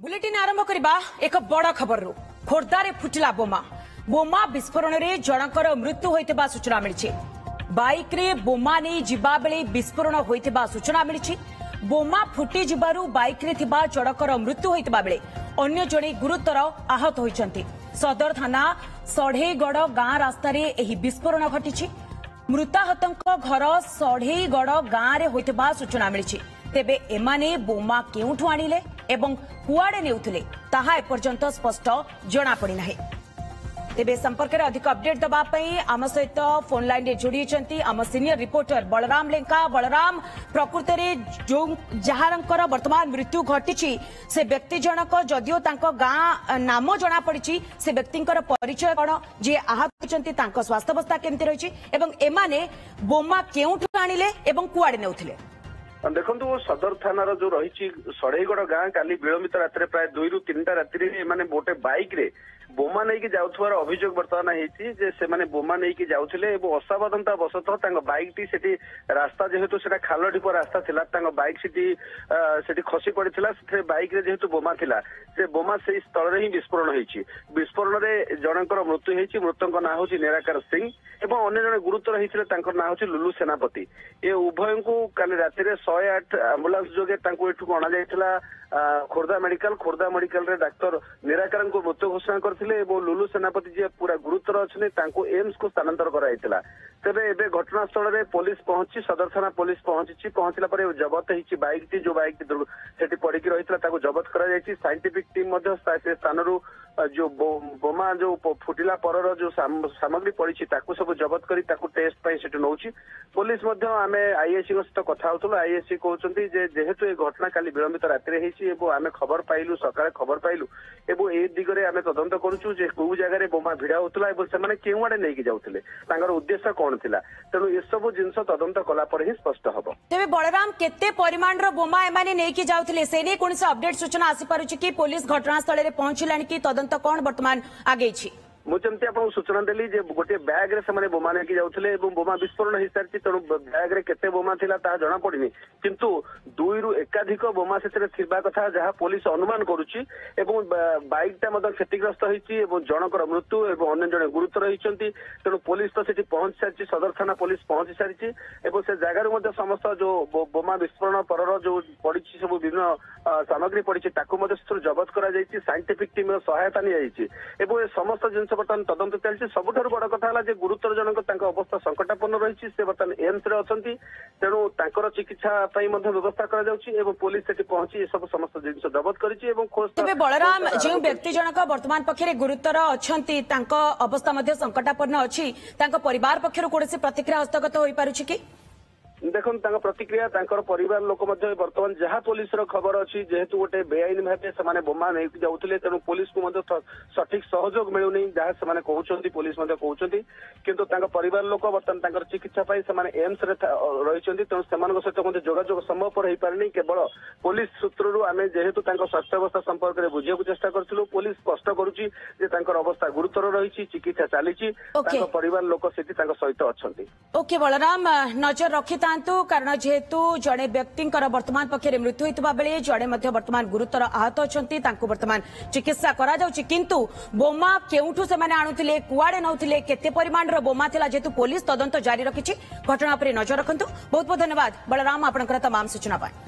Bulletin आरंभ करबा एक बड़ खबर रु खोर्धारे फुटिला बोमा बोमा विस्फोरण रे जनकर मृत्यु होइतबा सूचना मिलिछि। बाइक रे बोमा नै जिबा बेले विस्फोरण होइतबा सूचना मिलिछि। बोमा फुटी जिबारु बाइक रे थिबा जनकर मृत्यु होइतबा बेले अन्य जणे गुरुतर आहत होइछन्ति। सदर थाना सढ़ेगड़ गां रास्ता रे एही विस्फोरण घटिछि। मृताहतଙ୍କ घर सढ़ेगड़ गां रे होइतबा सूचना मिलिछि। तेबे एमाने बोमा केउठु आनिले एवं कुआडे नेउथिले ताहा एपर्यंत स्पष्ट जना पड़ी नाही। तेबे संपर्क में अधिक अपडेट दबा पई आम सहित फोन लाइन रे जोड़ी छंती आम सीनियर रिपोर्टर बलराम लेंका। बलराम, प्रकृत रे जो जहारंकर वर्तमान मृत्यु घटिछि से व्यक्ति जनक जदियो तांको गां नाम जना पड़िछि से व्यक्तिंकर परिचय कोन जे आहत होचंती तांको स्वास्थ्य अवस्था केमति रहिछि एवं एमाने बोमा केउठु आनिले एवं कुआडे नेउथिले। देखो सदर थानार जो रही सढ़ेगड़ गां काली विलंबित राति प्राय 2 ରୁ 3ଟା राति गोटे बाइक रे बोमा नहीं जाऊर अभियोग बर्तमान होती बोमा नहीं जाऊले असावधानता बसतः बाइक टी से रास्ता जेहेतु से खाल ढीप रास्ता थिला बाइक से खसी पड़ा से बाइक रे जेहेतु बोमा थिला से बोमा से स्थल रे ही विस्फोरण होती। विस्फोरण में जनकर मृत्यु होती। मृतक ना हूँ निराकार सिंह एवं अन्य जन गुरुतर होते ना हूँ लुलु सेनापति। ये उभय को काली राति 108 आंबुलांस जोगे अणा जाइथिला खोर्धा मेडिकल रे डाक्तर निराकार को मृत्यु घोषणा करथिले एवं लुलु सेनापति जी पूरा गुरुतर अच्छे एम्स को स्थानांतर कराइथिला। तेबे एबे घटनास्थल रे पुलिस पहुंची सदर थाना पुलिस पहुंचला पर जबत होईची बाइक टी जो बाइक सेठी पड़िकी रहितला ताको जबत करा जायछि। साइंटिफिक टीम मध्य से स्थानरू जो बोमा जो फुटिला परर जो सामग्री पड़ी ताकू सब जबत करी ताकू टेस्ट पाई सेठी नउछि। पुलिस मध्य आमे आईएससी को सहित कथा होतलो। आईएससी कहउछन्ती जे जेहेतु ए घटना काली विलंबित राति रे हेछि एवं आमे खबर पाइलु सकाळे खबर पाइलु एवं ए दिगरे आमे तदंत करूछु जे को जगह रे बोमा भिड़ा होतला एवं से माने केउ आडे नेकी जाउथिले तांगर उद्देश्य कोन थिला। तेणु ए सब जिंस तदंत कला पर ही स्पष्ट हबो। तेबे बलराम केते परिमाण रो बोमा एमाने नेकी जाउथिले से नै कोनसे अपडेट सूचना आसी पारुछि कि पुलिस घटनास्थल रे पहुंचिलानि कि तदंत कोन वर्तमान आगे छी। मुझे आपको सूचना देली जे गोटे बैग रे से बोमा लेके जाउथिले एवं बोमा विस्फोरण हो सारी तेणु बैग रे केते बोमा थिला ता जणा पड़िनी किंतु 2 ରୁ एकाधिक बोमा से थिबा कथा जहां पुलिस अनुमान करूची एवं बाइक टा मदन क्षतिग्रस्त होईची एवं जनकर मृत्यु एवं अन्य जने गुरुतर होईचंती। तेणु पुलिस तो सेठी पहुंच सारी सदर थाना पुलिस पहुंच सारी एवं से जगार मध्य समस्त जो बोमा विस्फोरण परर जो पड़ी सब विभिन्न सामग्री पड़ी ताकू मध्य जबत करा जायछि। साइंटिफिक टीम सहायता नि जायछि एवं ए समस्त जिंस बर्तमान तदंत चलछि। सबुठारु बड़ कथा हला जे गुरुतर जनक तांका अवस्था संकटापन्न रहिछि से बर्तमान एम्स रे अछंती। तेणु तांकर चिकित्सा पई मध्ये व्यवस्था करा जाउछि एवं पुलिस सेठी पहुंची ए सब समस्त जिंस जबत करिछि एवं खोज। तबे बलराम जे व्यक्ति जनक वर्तमान पक्षरे गुरुतर अछंती तांका अवस्था मध्ये संकटापन्न अछि तांका परिवार पक्षरु कोनसे प्रतिक्रिया हस्तगत होई पारुछि कि देखो प्रतिक्रिया परिवार लोक बर्तमान जहाँ पुलिस खबर अच्छी जेहेतु गोटे बेआईन भाव से बोमा नहीं जाऊे तेणु पुलिस को सठिक सहयोग मिलूनी जहाँ से कहते पुलिस कहते किंतु परिवार लोक बर्तमान चिकित्सा एम्स रही तेणु से सहित जोगाजोग संभवपर हो पारे केवल पुलिस सूत्रु आम जेहेतु स्वास्थ्य अवस्था संपर्क में बुझे चेष्टा करूँ पुलिस स्पष्ट करुच्ची अवस्था गुरुतर रही चिकित्सा चली परिवार लोक से सहित अच्छा। ओके बलराम, नजर रखि कारण जेहेतु जड़े व्यक्ति वर्तमान पक्षरे मृत्यु होता बेले जड़े वर्तमान गुरुतर आहत अच्छा वर्तमान चिकित्सा किंतु बोमा केउठु से आणुथिले कुआडे नौथिले केते परिमाण रो बोमा थिला जेहेतु पुलिस तदंत जारी रखिछि। घटना पर नजर रखंतु। बहुत बहुत धन्यवाद बलराम आपनकर तमाम सूचना पाए।